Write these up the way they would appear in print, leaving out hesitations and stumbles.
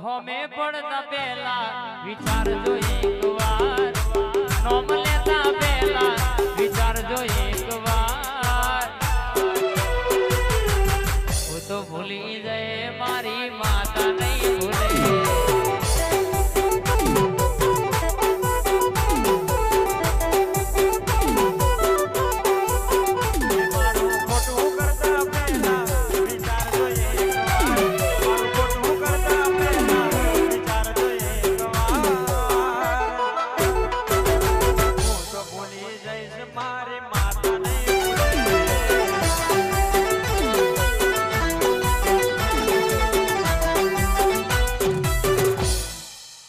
હોમે પડતા પેલા વિચારજો એક વાર, નોમ લેતા પેલા વિચારજો એક વાર. હું તો ભૂલી જાય મારી માતા નહીં ભૂલે.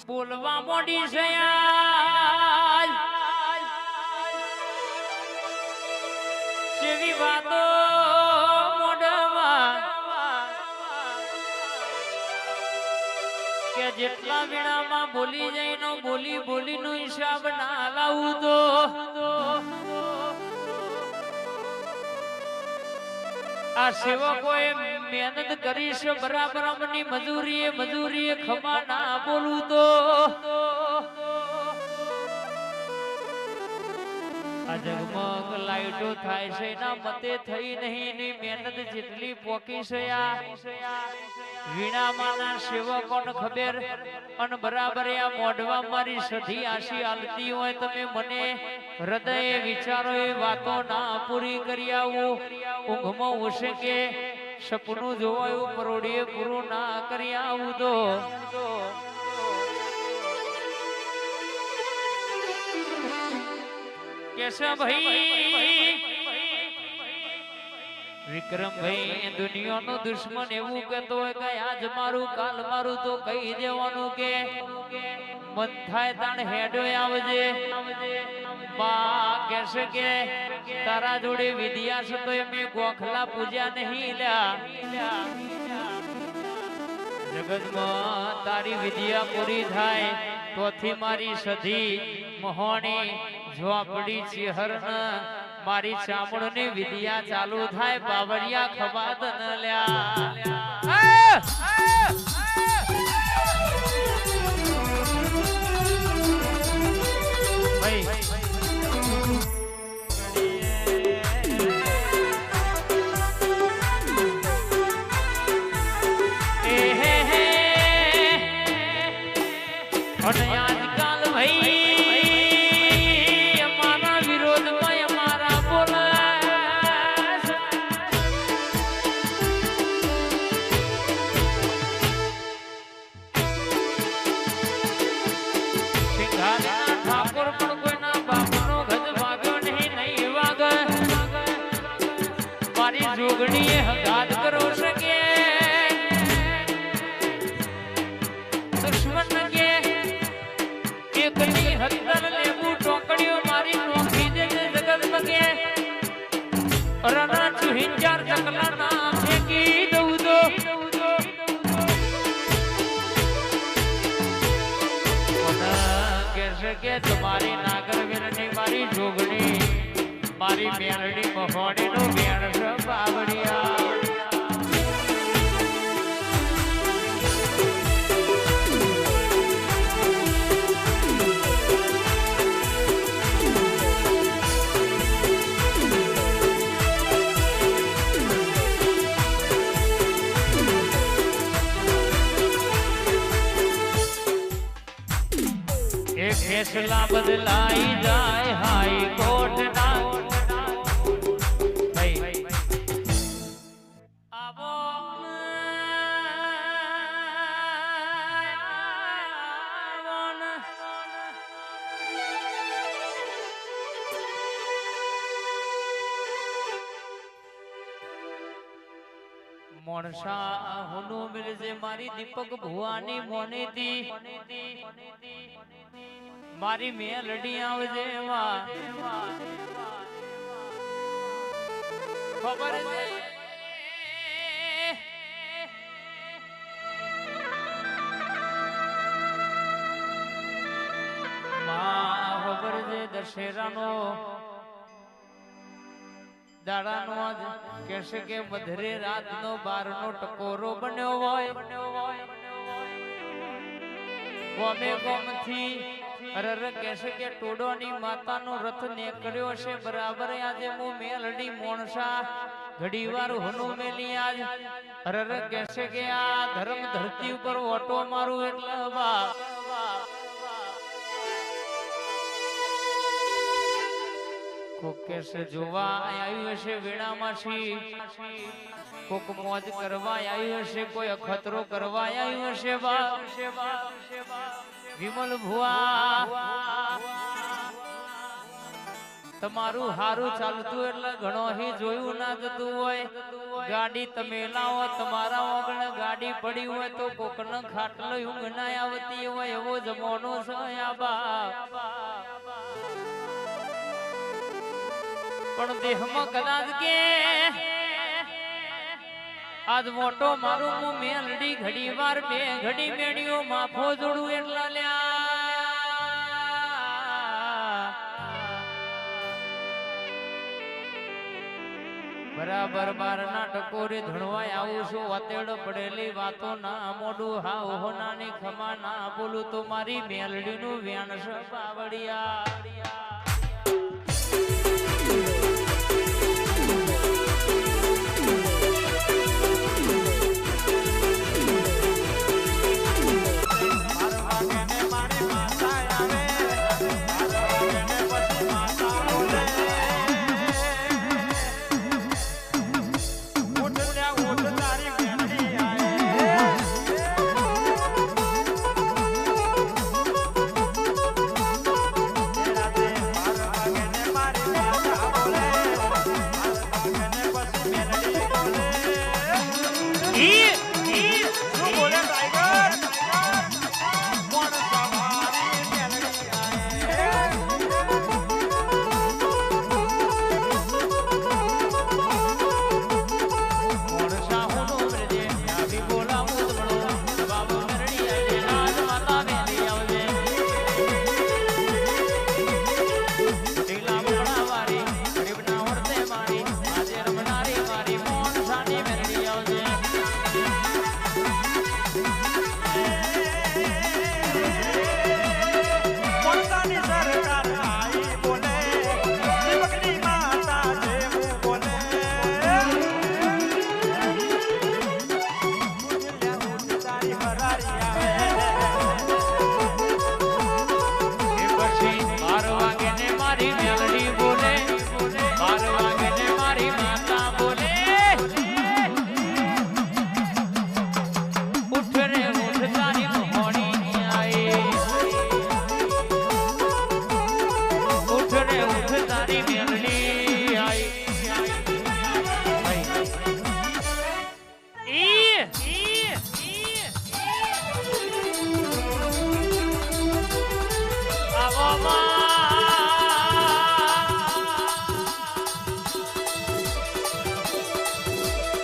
બોલવા મોડી છે જેવી વાતો મોઢમાં કે જેટલા વીણામાં બોલી જાય નો બોલી બોલી નો હિસાબ ના લાવું તો આ સેવકોએ મહેનત કરી છે બરાબર અમની મજૂરીએ ખમા ના બોલું તો આ જગમગ લાઈટો થાય છે ના મતે થઈ નહીં ની મહેનત જેટલી પોકી છે આ વીણામાંના સેવકોને ખબર અને બરાબર આ મોઢવા મારી સધી આશી આલતી હોય તમે મને હૃદય વિચારો એ વાતો ના પૂરી કરી આવું ઊંઘમાં ઉશે કે સપનું જોવાયું પરોડીએ પૂરું ના કરી આવું તો કેશવ ભાઈ વિક્રમભાઈ દુનિયાનો દુશ્મન એવું કહેતો હોય કે આજ મારું કાલ મારું તો કહી દેવાનું કે મન થાય તાણ હેડો આવજે બા કહેશે કે તારા જોડે વિદ્યા છે તો એમે ગોખલા પૂજ્યા નહીં લ્યા જગતમાં તારી વિદ્યા પૂરી થાય તોથી મારી સધી મોહણી ઝોપડી ચિહરન મારી ચામડની વિદ્યા ચાલુ થાય બાવળિયા ખબાદ ન લ્યા અને આજકાલ ભાઈ અમારા વિરોધમાં અમારા બોલાય ઠાકોર પણ કોઈના બાપનો ગજ વાગ્યો નહીં વાગ મારી જોગણીએ હગાદ કરો શકે દુશ્મન કે એકની હત્તર લેબુ ટોકડીઓ મારી નોખી દે જગત બગે રણા ચુહિંચાર ચકલા ના ફેંકી દઉં તો કહેશે કે તમારી નાગરવીરની મારી જોગણી મારી મેલડી મહોણીનું મેળ છે બાવળિયા ફેસલા બદલાઈ જાય હાઈ કોર્ટ ના આવો મોણસા હુનું મિલજે મારી દીપક ભુવાની મોનેતી મારી મેલડી આવજે ખબર છે માં ખબર છે દશેરાનો દાડાનો આજ કહેશે કે મધરે રાતનો 12નો ટકોરો બન્યો હોય ગોમે ગોમથી અરર કહેશે કે ટોડોની માતાનો રથ નીકળ્યો છે બરાબર આજે હું મેલડી મોણસા ઘડીવાર હુનો મેલી આજ અરર કહેશે કે આ ધર્મ ધરતી ઉપર ઓટો મારું એટલે બા કોક કેસે જોવા આવ્યું હશે વેણામાંથી કોક મોજ કરવા આવ્યું હશે કોઈ અખતરો કરવા આવ્યું હશે બા વિમલ ભુવા તમારું હારું ચાલતું એટલે ઘણો હી જોયું ના જતું હોય ગાડી તમે લાવો તમારા ઓગણ ગાડી પડી હોય તો કોકનો ખાટલો ઊંઘ ના આવતી હોય એવો જમાનો છે આ બા પણ દેહમાં કદાચ કે આજ મોટો મારું હું મેલડી ઘડી વાર બે ઘડી મેળ્યો માફો જોડું એટલા લ્યા બરાબર બાર ના ટકોરે ધણવાય આવું છું વતેડ પડેલી વાતો ના મોડું હા હોનાની ખમા ના બોલું તો મારી મેલડી નું વ્યાણ છે બાવડિયા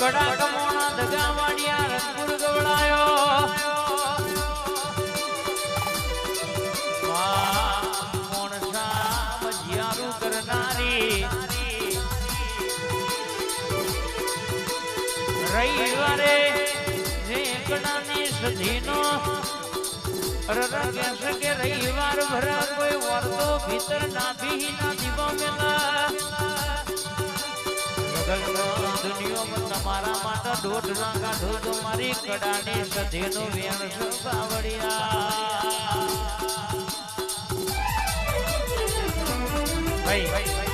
કડા કમોણા દગા વાડિયા રંગપુર ગવડાયો મોણસા મજિયારું કરનારી રવિવારે જે કડાની સધીનો કહેશે કે રવિવાર ભરા કોઈ વર્તો ભીતર નાભી ના દીવો મેલા દુનિયામાં તમારા માટે દોઢ ના કાઢો તો મારી કડાની સધીનો વેણ છે બાવડિયા ભાઈ